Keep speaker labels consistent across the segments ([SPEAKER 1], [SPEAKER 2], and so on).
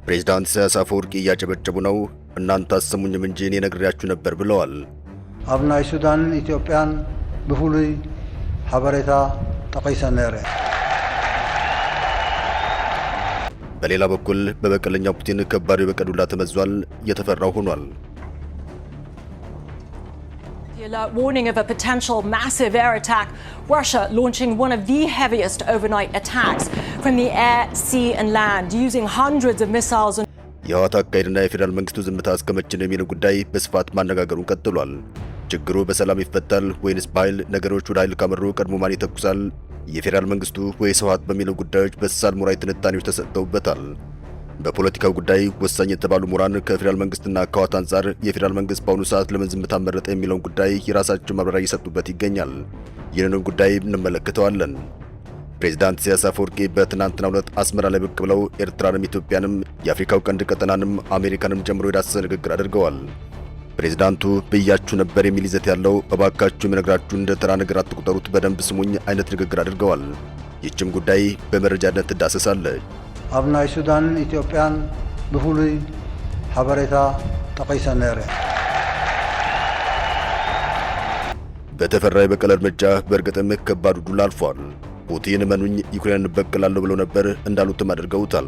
[SPEAKER 1] ፕሬዝዳንት ኢሳያስ አፈወርቂ እያጨበጨቡ ነው። እናንተ አሰሙኝም እንጂ እኔ ነግሬያችሁ ነበር ብለዋል።
[SPEAKER 2] አብናይ ሱዳን ኢትዮጵያን በሁሉይ ሐበሬታ ጠቀይሰን ነረ።
[SPEAKER 1] በሌላ በኩል በበቀለኛው ፑቲን ከባድ የበቀል ዱላ ተመዟል። እየተፈራው ሆኗል።
[SPEAKER 3] Warning of a potential massive air attack. Russia launching one of the heaviest overnight attacks from the air, sea and land using hundreds of missiles.
[SPEAKER 1] የህወሓት አካሄድና የፌዴራል መንግስቱ ዝምታ እስከመቼ ነው የሚለው ጉዳይ በስፋት ማነጋገሩን ቀጥሏል። ችግሩ በሰላም ይፈታል ወይንስ በኃይል? ነገሮች ወደ ኃይል ካመሩ ቀድሞ ማን ይተኩሳል? የፌዴራል መንግስቱ ወይስ ህወሓት በሚሉ ጉዳዮች በሳል ሙራይ ትንታኔዎች ተሰጥተውበታል። በፖለቲካው ጉዳይ ወሳኝ የተባሉ ምሁራን ከፌዴራል መንግስትና ከህወሓት አንጻር የፌዴራል መንግስት በአሁኑ ሰዓት ለምን ዝምታ መረጠ የሚለውን ጉዳይ የራሳቸው ማብራሪያ እየሰጡበት ይገኛል። ይህንን ጉዳይ እንመለከተዋለን። ፕሬዝዳንት ኢሳያስ አፈወርቂ በትናንትናው ዕለት አስመራ ላይ ብቅ ብለው ኤርትራንም ኢትዮጵያንም የአፍሪካው ቀንድ ቀጠናንም አሜሪካንም ጨምሮ የዳሰሰ ንግግር አድርገዋል። ፕሬዝዳንቱ ብያችሁ ነበር የሚል ይዘት ያለው እባካችሁ የምነግራችሁ እንደ ተራ ነገር አትቁጠሩት፣ በደንብ ስሙኝ አይነት ንግግር አድርገዋል። ይህችም ጉዳይ በመረጃነት ትዳሰሳለች።
[SPEAKER 2] አብናይ ሱዳን ኢትዮጵያን በሁሉይ ሐበሬታ ጠቀይሰን ነረ።
[SPEAKER 1] በተፈራ የበቀል እርምጃ በእርግጥም ከባዱ ዱላ አልፏል። ፑቲን መኑኝ ዩክሬንን በቀላለሁ ብለው ነበር፣ እንዳሉትም አድርገውታል።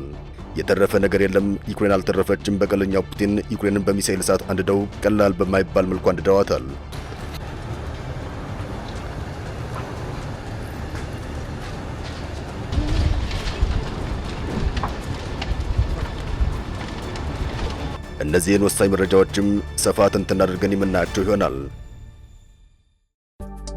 [SPEAKER 1] የተረፈ ነገር የለም፣ ዩክሬን አልተረፈችም። በቀለኛው ፑቲን ዩክሬንን በሚሳኤል እሳት አንድደው ቀላል በማይባል መልኩ አንድደዋታል። እነዚህን ወሳኝ መረጃዎችም ሰፋ ተንተን አድርገን የምናያቸው ይሆናል።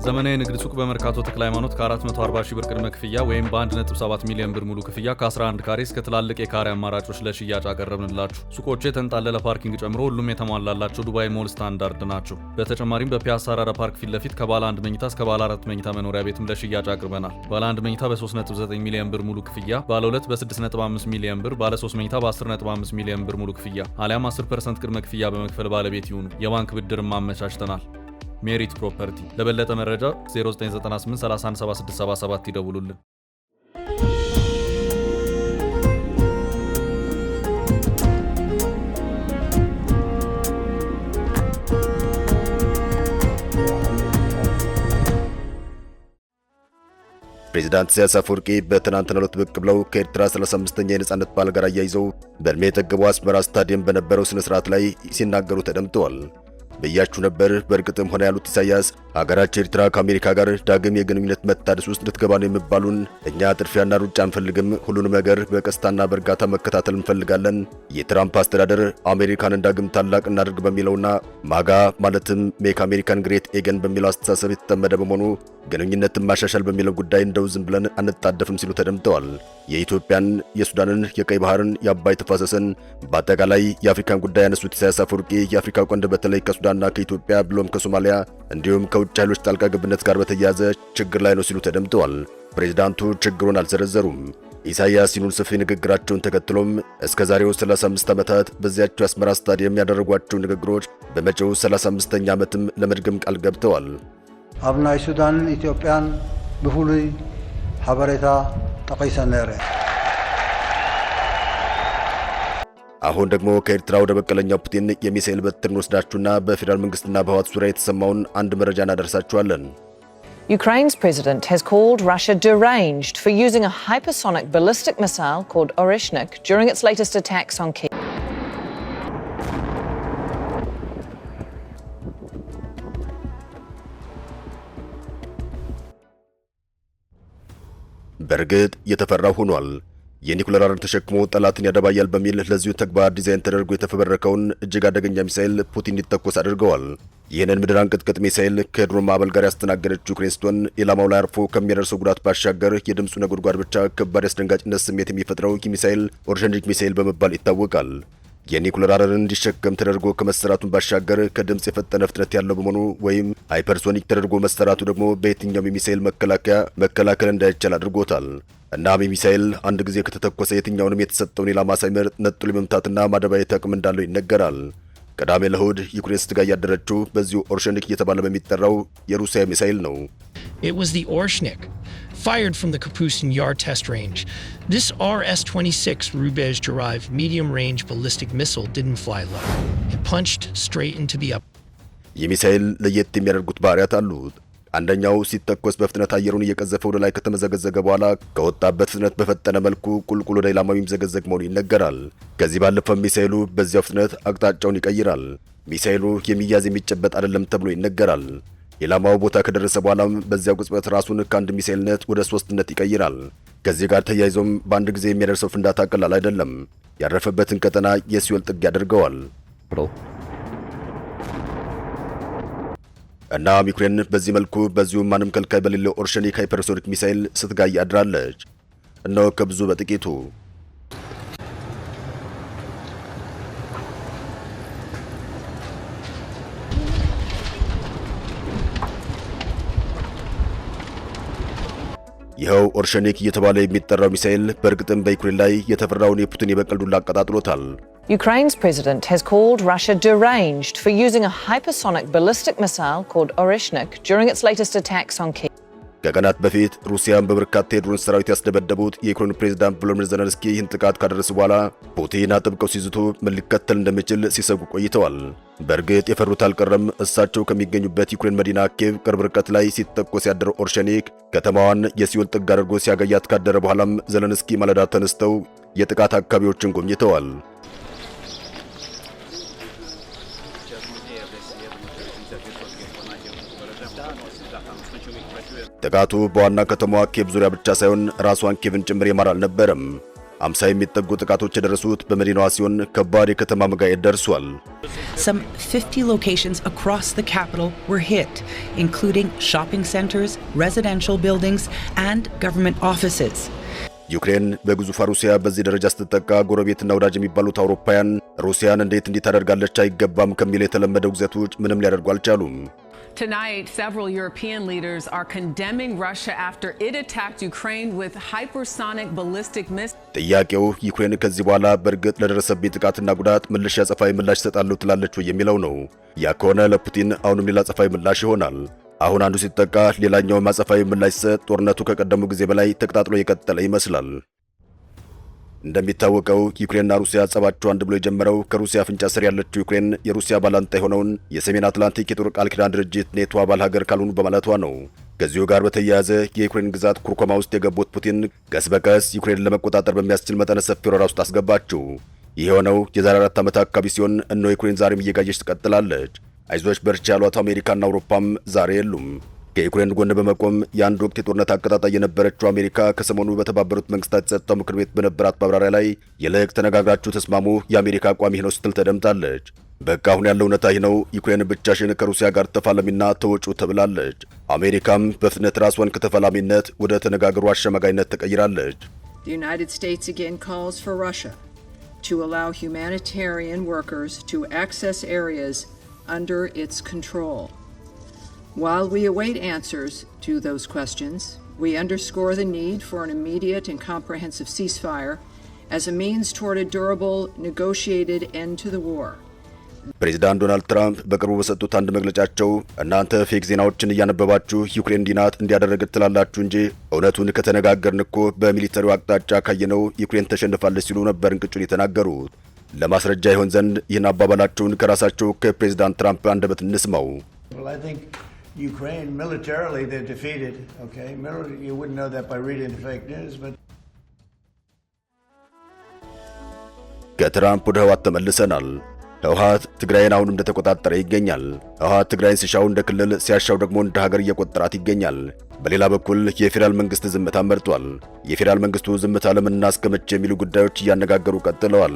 [SPEAKER 4] ዘመናዊ ንግድ ሱቅ በመርካቶ ተክለ ሃይማኖት ከ440 ሺህ ብር ቅድመ ክፍያ ወይም በ1.7 ሚሊዮን ብር ሙሉ ክፍያ ከ11 ካሬ እስከ ትላልቅ የካሬ አማራጮች ለሽያጭ አቀረብንላችሁ። ሱቆቹ የተንጣለለ ፓርኪንግ ጨምሮ ሁሉም የተሟላላቸው ዱባይ ሞል ስታንዳርድ ናቸው። በተጨማሪም በፒያሳ አራዳ ፓርክ ፊት ለፊት ከባለ 1 መኝታ እስከ ባለ 4 መኝታ መኖሪያ ቤትም ለሽያጭ አቅርበናል። ባለ 1 መኝታ በ3.9 ሚሊዮን ብር ሙሉ ክፍያ፣ ባለ 2 በ6.5 ሚሊዮን ብር፣ ባለ 3 መኝታ በ10.5 ሚሊዮን ብር ሙሉ ክፍያ አሊያም 10% ቅድመ ክፍያ በመክፈል ባለቤት ይሁኑ። የባንክ ብድርም አመቻችተናል። ሜሪት ፕሮፐርቲ። ለበለጠ መረጃ 0998 317677 ይደውሉልን።
[SPEAKER 1] ፕሬዝዳንት ኢሳያስ አፈወርቂ በትናንትናው ዕለት ብቅ ብለው ከኤርትራ 35ኛ የነጻነት በዓል ጋር አያይዘው በእድሜ የጠገቡ አስመራ ስታዲየም በነበረው ስነ ስርዓት ላይ ሲናገሩ ተደምጠዋል። ብያችሁ ነበር። በእርግጥም ሆነ ያሉት ኢሳያስ ሀገራችን ኤርትራ ከአሜሪካ ጋር ዳግም የግንኙነት መታደስ ውስጥ ልትገባ ነው የሚባሉን፣ እኛ ጥድፊያና ሩጫ አንፈልግም፣ ሁሉንም ነገር በቀስታና በእርጋታ መከታተል እንፈልጋለን። የትራምፕ አስተዳደር አሜሪካንን ዳግም ታላቅ እናድርግ በሚለውና ማጋ ማለትም ሜክ አሜሪካን ግሬት ኤገን በሚለው አስተሳሰብ የተጠመደ በመሆኑ ግንኙነትን ማሻሻል በሚለው ጉዳይ እንደው ዝም ብለን አንጣደፍም ሲሉ ተደምጠዋል። የኢትዮጵያን፣ የሱዳንን፣ የቀይ ባህርን፣ የአባይ ተፋሰስን በአጠቃላይ የአፍሪካን ጉዳይ ያነሱት ኢሳያስ አፈወርቂ የአፍሪካ ቀንድ በተለይ ከሱዳንና ከኢትዮጵያ ብሎም ከሶማሊያ እንዲሁም ከውጭ ኃይሎች ጣልቃ ገብነት ጋር በተያያዘ ችግር ላይ ነው ሲሉ ተደምጠዋል። ፕሬዝዳንቱ ችግሩን አልዘረዘሩም። ኢሳያስ ሲሉን ሰፊ ንግግራቸውን ተከትሎም እስከ ዛሬው 35 ዓመታት በዚያቸው አስመራ ስታዲየም ያደረጓቸው ንግግሮች በመጪው 35ኛ ዓመትም ለመድገም ቃል ገብተዋል።
[SPEAKER 2] አብናይ ሱዳን ኢትዮጵያን በሁሉይ ሐበሬታ ጠቀይሰን ነረ።
[SPEAKER 1] አሁን ደግሞ ከኤርትራ ወደ በቀለኛው ፑቲን የሚሳኤል በትር ወስዳችሁና በፌዴራል መንግስትና በህወሓት ዙሪያ የተሰማውን አንድ መረጃ እናደርሳችኋለን።
[SPEAKER 5] Ukraine's president has called Russia deranged for using a hypersonic ballistic missile called Oreshnik during its latest attacks on Kyiv.
[SPEAKER 1] በርግጥ የተፈራው ሆኗል። የኒኩሌር አረር ተሸክሞ ጠላትን ያደባያል በሚል ለዚሁ ተግባር ዲዛይን ተደርጎ የተፈበረከውን እጅግ አደገኛ ሚሳኤል ፑቲን እንዲተኮስ አድርገዋል። ይህንን ምድር አንቀጥቅጥ ሚሳኤል ከድሮን ማዕበል ጋር ያስተናገደችው ዩክሬን ስትሆን ኢላማው ላይ አርፎ ከሚያደርሰው ጉዳት ባሻገር የድምፁ ነጎድጓድ ብቻ ከባድ አስደንጋጭነት ስሜት የሚፈጥረው ይህ ሚሳኤል ኦርሸኒክ ሚሳኤል በመባል ይታወቃል። የኒኩሌር አረርን እንዲሸከም ተደርጎ ከመሰራቱን ባሻገር ከድምጽ የፈጠነ ፍጥነት ያለው በመሆኑ ወይም ሃይፐርሶኒክ ተደርጎ መሰራቱ ደግሞ በየትኛው የሚሳኤል መከላከል እንዳይቻል አድርጎታል። እናም የሚሳኤል አንድ ጊዜ ከተተኮሰ የትኛውንም የተሰጠውን ኢላማ ሳይመርጥ ነጥሎ የመምታትና ማደባየት አቅም እንዳለው ይነገራል። ቅዳሜ ለእሁድ ዩክሬን ስትጋ ያደረችው በዚሁ ኦርሸኒክ እየተባለ በሚጠራው የሩሲያ ሚሳኤል ነው።
[SPEAKER 6] It was the Oreshnik, fired from the Kapustin Yar test range. This RS-26 Rubez-derived medium-range ballistic missile didn't fly low. It punched straight into the up.
[SPEAKER 1] የሚሳኤል ለየት የሚያደርጉት ባህሪያት አሉት። አንደኛው ሲተኮስ በፍጥነት አየሩን እየቀዘፈ ወደ ላይ ከተመዘገዘገ በኋላ ከወጣበት ፍጥነት በፈጠነ መልኩ ቁልቁል ወደ ኢላማው የሚዘገዘግ መሆኑ ይነገራል። ከዚህ ባለፈ ሚሳኤሉ በዚያው ፍጥነት አቅጣጫውን ይቀይራል። ሚሳኤሉ የሚያዝ የሚጨበጥ አይደለም ተብሎ ይነገራል። ኢላማው ቦታ ከደረሰ በኋላም በዚያው ቅጽበት ራሱን ከአንድ ሚሳኤልነት ወደ ሶስትነት ይቀይራል። ከዚህ ጋር ተያይዞም በአንድ ጊዜ የሚያደርሰው ፍንዳታ ቀላል አይደለም። ያረፈበትን ቀጠና የሲኦል ጥግ ያደርገዋል። እና ዩክሬን በዚህ መልኩ በዚሁ ማንም ከልካይ በሌለው ኦርሸኒክ ሃይፐርሶኒክ ሚሳኤል ስትጋይ አድራለች። እነሆ ከብዙ በጥቂቱ ይኸው ኦርሸኒክ እየተባለ የሚጠራው ሚሳኤል በእርግጥም በዩክሬን ላይ የተፈራውን የፑቲን የበቀል ዱላ አቀጣጥሎታል።
[SPEAKER 5] Ukraine's president has called Russia deranged for using a hypersonic ballistic missile called Oreshnik during its latest attacks on Kyiv.
[SPEAKER 1] ከቀናት በፊት ሩሲያን በበርካታ የድሮን ሰራዊት ያስደበደቡት የዩክሬን ፕሬዝዳንት ቮሎዲሚር ዜሌንስኪ ይህን ጥቃት ካደረሱ በኋላ ፑቲን አጥብቀው ሲዝቱ ምን ሊከተል እንደሚችል ሲሰጉ ቆይተዋል። በእርግጥ የፈሩት አልቀረም። እሳቸው ከሚገኙበት ዩክሬን መዲና ኪየቭ ቅርብ ርቀት ላይ ሲተኮስ ያደረው ኦርሸኒክ ከተማዋን የሲኦል ጥግ አድርጎ ሲያገያት ካደረ በኋላም ዜሌንስኪ ማለዳ ተነስተው የጥቃት አካባቢዎችን ጎብኝተዋል። ጥቃቱ በዋና ከተማዋ ኪየቭ ዙሪያ ብቻ ሳይሆን ራሷን ኪየቭን ጭምር የማር አልነበረም። 50 የሚጠጉ ጥቃቶች የደረሱት በመዲናዋ ሲሆን ከባድ የከተማ መጋየት ደርሷል።
[SPEAKER 7] Some 50 locations across the capital were hit, including shopping centers, residential buildings, and government offices.
[SPEAKER 1] ዩክሬን በግዙፏ ሩሲያ በዚህ ደረጃ ስትጠቃ ጎረቤትና ወዳጅ የሚባሉት አውሮፓውያን ሩሲያን እንዴት እንዲታደርጋለች አይገባም ከሚል የተለመደው ግዘት ውጭ ምንም ሊያደርጉ አልቻሉም።
[SPEAKER 8] Tonight, several European leaders are condemning Russia after it attacked Ukraine with hypersonic ballistic missiles.
[SPEAKER 1] ጥያቄው ዩክሬን ከዚህ በኋላ በእርግጥ ለደረሰበት ጥቃትና ጉዳት ምላሽ አጸፋዊ ምላሽ ሰጣለሁ ትላለች የሚለው ነው። ያ ከሆነ ለፑቲን አሁንም ሌላ አጸፋዊ ምላሽ ይሆናል። አሁን አንዱ ሲጠቃ ሌላኛው አጸፋዊ ምላሽ ሰጥ ጦርነቱ ከቀደሙ ጊዜ በላይ ተቀጣጥሎ የቀጠለ ይመስላል። እንደሚታወቀው ዩክሬንና ሩሲያ ጸባቸው አንድ ብሎ የጀመረው ከሩሲያ አፍንጫ ስር ያለችው ዩክሬን የሩሲያ ባላንጣ የሆነውን የሰሜን አትላንቲክ የጦር ቃል ኪዳን ድርጅት ኔቶ አባል ሀገር ካልሆኑ በማለቷ ነው። ከዚሁ ጋር በተያያዘ የዩክሬን ግዛት ኩርኮማ ውስጥ የገቡት ፑቲን ቀስ በቀስ ዩክሬንን ለመቆጣጠር በሚያስችል መጠነ ሰፊ ወረራ ውስጥ አስገባቸው። ይህ የሆነው የዛሬ 4 ዓመት አካባቢ ሲሆን እነሆ ዩክሬን ዛሬም እየጋየች ትቀጥላለች። አይዞች በርቻ ያሏት አሜሪካና አውሮፓም ዛሬ የሉም። ከዩክሬን ጎን በመቆም የአንድ ወቅት የጦርነት አቀጣጣይ የነበረችው አሜሪካ ከሰሞኑ በተባበሩት መንግስታት የጸጥታው ምክር ቤት በነበራት ማብራሪያ ላይ የልክ ተነጋግራችሁ ተስማሙ፣ የአሜሪካ አቋም ይህ ነው ስትል ተደምጣለች። በቃ አሁን ያለው እውነታ ይህ ነው፣ ዩክሬን ብቻሽን ከሩሲያ ጋር ተፋላሚና ተወጩ ተብላለች። አሜሪካም በፍጥነት ራሷን ከተፋላሚነት ወደ ተነጋገሩ አሸማጋይነት ተቀይራለች።
[SPEAKER 9] The United States again calls for Russia to allow humanitarian workers to access areas under its control. While we await answers to those questions, we underscore the need for an immediate and comprehensive ceasefire as a means toward a durable, negotiated end to the war.
[SPEAKER 1] ፕሬዚዳንት ዶናልድ ትራምፕ በቅርቡ በሰጡት አንድ መግለጫቸው እናንተ ፌክ ዜናዎችን እያነበባችሁ ዩክሬን እንዲናት እንዲያደረገች ትላላችሁ እንጂ እውነቱን ከተነጋገርን እኮ በሚሊተሪው አቅጣጫ ካየነው ዩክሬን ተሸንፋለች ሲሉ ነበር እንቅጩን የተናገሩት። ለማስረጃ ይሆን ዘንድ ይህን አባባላቸውን ከራሳቸው ከፕሬዚዳንት ትራምፕ አንደበት እንስማው።
[SPEAKER 10] Ukraine militarily they're defeated, okay? You wouldn't know that by reading the fake news, but
[SPEAKER 1] ከትራምፕ ወደ ህወሓት ተመልሰናል። ህወሓት ትግራይን አሁንም እንደተቆጣጠረ ይገኛል። ህወሓት ትግራይን ሲሻው እንደ ክልል ሲያሻው ደግሞ እንደ ሀገር እየቆጠራት ይገኛል። በሌላ በኩል የፌዴራል መንግስት ዝምታ መርጧል። የፌዴራል መንግስቱ ዝምታ ለምንና እስከመቼ የሚሉ ጉዳዮች እያነጋገሩ ቀጥለዋል።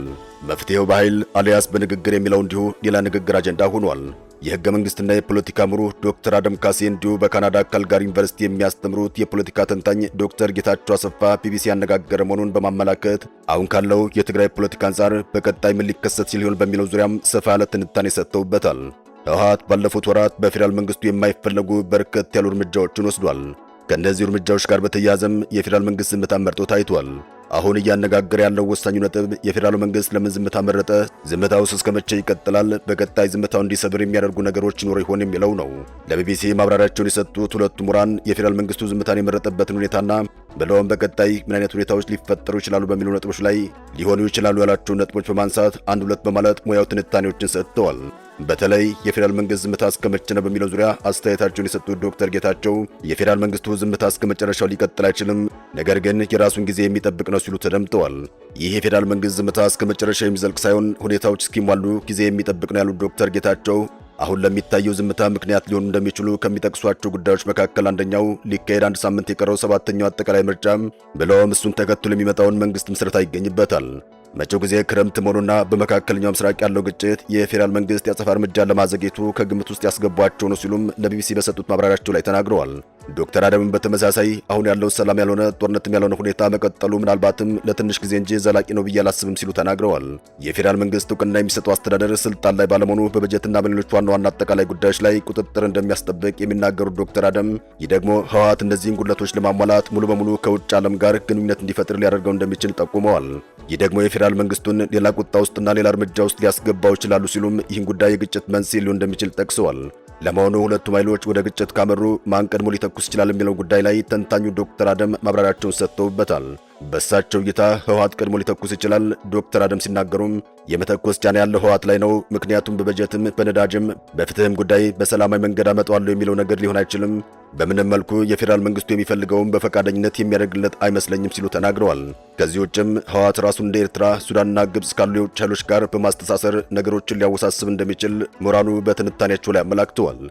[SPEAKER 1] መፍትሄው በኃይል አሊያስ በንግግር የሚለው እንዲሁ ሌላ ንግግር አጀንዳ ሆኗል። የህገ መንግስትና የፖለቲካ ምሁሩ ዶክተር አደም ካሴ እንዲሁ በካናዳ ካልጋሪ ዩኒቨርሲቲ የሚያስተምሩት የፖለቲካ ተንታኝ ዶክተር ጌታቸው አሰፋ ቢቢሲ ያነጋገረ መሆኑን በማመላከት አሁን ካለው የትግራይ ፖለቲካ አንጻር በቀጣይ ምን ሊከሰት ሲል ይሆን በሚለው ዙሪያም ሰፋ ያለ ትንታኔ ሰጥተውበታል። ህወሓት ባለፉት ወራት በፌዴራል መንግስቱ የማይፈለጉ በርከት ያሉ እርምጃዎችን ወስዷል። ከእነዚህ እርምጃዎች ጋር በተያያዘም የፌዴራል መንግስት ዝምታ መርጦ ታይቷል። አሁን እያነጋገረ ያለው ወሳኙ ነጥብ የፌዴራሉ መንግስት ለምን ዝምታ መረጠ? ዝምታውስ እስከ መቼ ይቀጥላል? በቀጣይ ዝምታው እንዲሰብር የሚያደርጉ ነገሮች ይኖር ይሆን የሚለው ነው። ለቢቢሲ ማብራሪያቸውን የሰጡት ሁለቱ ምሁራን የፌዴራል መንግስቱ ዝምታን የመረጠበትን ሁኔታና ብለውም በቀጣይ ምን አይነት ሁኔታዎች ሊፈጠሩ ይችላሉ በሚሉ ነጥቦች ላይ ሊሆኑ ይችላሉ ያላቸውን ነጥቦች በማንሳት አንድ ሁለት በማለት ሙያው ትንታኔዎችን ሰጥተዋል። በተለይ የፌዴራል መንግስት ዝምታ እስከ መቼ ነው በሚለው ዙሪያ አስተያየታቸውን የሰጡት ዶክተር ጌታቸው የፌዴራል መንግስቱ ዝምታ እስከ መጨረሻው ሊቀጥል አይችልም፣ ነገር ግን የራሱን ጊዜ የሚጠብቅ ነው ሲሉ ተደምጠዋል። ይህ የፌዴራል መንግስት ዝምታ እስከ መጨረሻው የሚዘልቅ ሳይሆን ሁኔታዎች እስኪሟሉ ጊዜ የሚጠብቅ ነው ያሉት ዶክተር ጌታቸው አሁን ለሚታየው ዝምታ ምክንያት ሊሆኑ እንደሚችሉ ከሚጠቅሷቸው ጉዳዮች መካከል አንደኛው ሊካሄድ አንድ ሳምንት የቀረው 7ኛው አጠቃላይ ምርጫ ብለውም እሱን ተከትሎ የሚመጣውን መንግስት ምስረታ ይገኝበታል። መጪው ጊዜ ክረምት መሆኑና በመካከለኛው ምስራቅ ያለው ግጭት የፌዴራል መንግስት ያጸፋ እርምጃ ለማዘግየቱ ከግምት ውስጥ ያስገቧቸው ነው ሲሉም ለቢቢሲ በሰጡት ማብራሪያቸው ላይ ተናግረዋል። ዶክተር አደምን በተመሳሳይ አሁን ያለው ሰላም ያልሆነ ጦርነትም ያልሆነ ሁኔታ መቀጠሉ ምናልባትም ለትንሽ ጊዜ እንጂ ዘላቂ ነው ብዬ አላስብም ሲሉ ተናግረዋል። የፌዴራል መንግስት እውቅና የሚሰጠው አስተዳደር ስልጣን ላይ ባለመሆኑ በበጀትና በሌሎች ዋና ዋና አጠቃላይ ጉዳዮች ላይ ቁጥጥር እንደሚያስጠብቅ የሚናገሩት ዶክተር አደም ይህ ደግሞ ህወሓት እነዚህን ጉድለቶች ለማሟላት ሙሉ በሙሉ ከውጭ ዓለም ጋር ግንኙነት እንዲፈጥር ሊያደርገው እንደሚችል ጠቁመዋል። ይህ ደግሞ የፌዴራል መንግስቱን ሌላ ቁጣ ውስጥና ሌላ እርምጃ ውስጥ ሊያስገባው ይችላሉ ሲሉም ይህን ጉዳይ የግጭት መንስኤ ሊሆን እንደሚችል ጠቅሰዋል። ለመሆኑ ሁለቱም ኃይሎች ወደ ግጭት ካመሩ ማን ቀድሞ ሊተኩስ ይችላል የሚለው ጉዳይ ላይ ተንታኙ ዶክተር አደም ማብራሪያቸውን ሰጥተውበታል። በእሳቸው እይታ ህወሓት ቀድሞ ሊተኩስ ይችላል። ዶክተር አደም ሲናገሩም የመተኮስ ጫና ያለው ህወሓት ላይ ነው፣ ምክንያቱም በበጀትም በነዳጅም በፍትህም ጉዳይ በሰላማዊ መንገድ አመጣዋለሁ የሚለው ነገር ሊሆን አይችልም። በምንም መልኩ የፌዴራል መንግስቱ የሚፈልገውን በፈቃደኝነት የሚያደርግለት አይመስለኝም ሲሉ ተናግረዋል። ከዚህ ውጭም ህወሓት ራሱን እንደ ኤርትራ፣ ሱዳንና ግብጽ ካሉ የውጭ ኃይሎች ጋር በማስተሳሰር ነገሮችን ሊያወሳስብ እንደሚችል ምሁራኑ በትንታኔያቸው ላይ አመላክተዋል።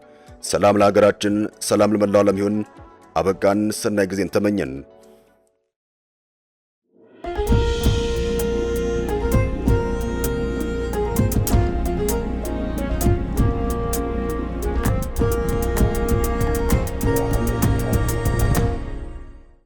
[SPEAKER 1] ሰላም ለሀገራችን፣ ሰላም ለመላው ዓለም ይሁን። አበቃን። ሰናይ ጊዜን ተመኘን።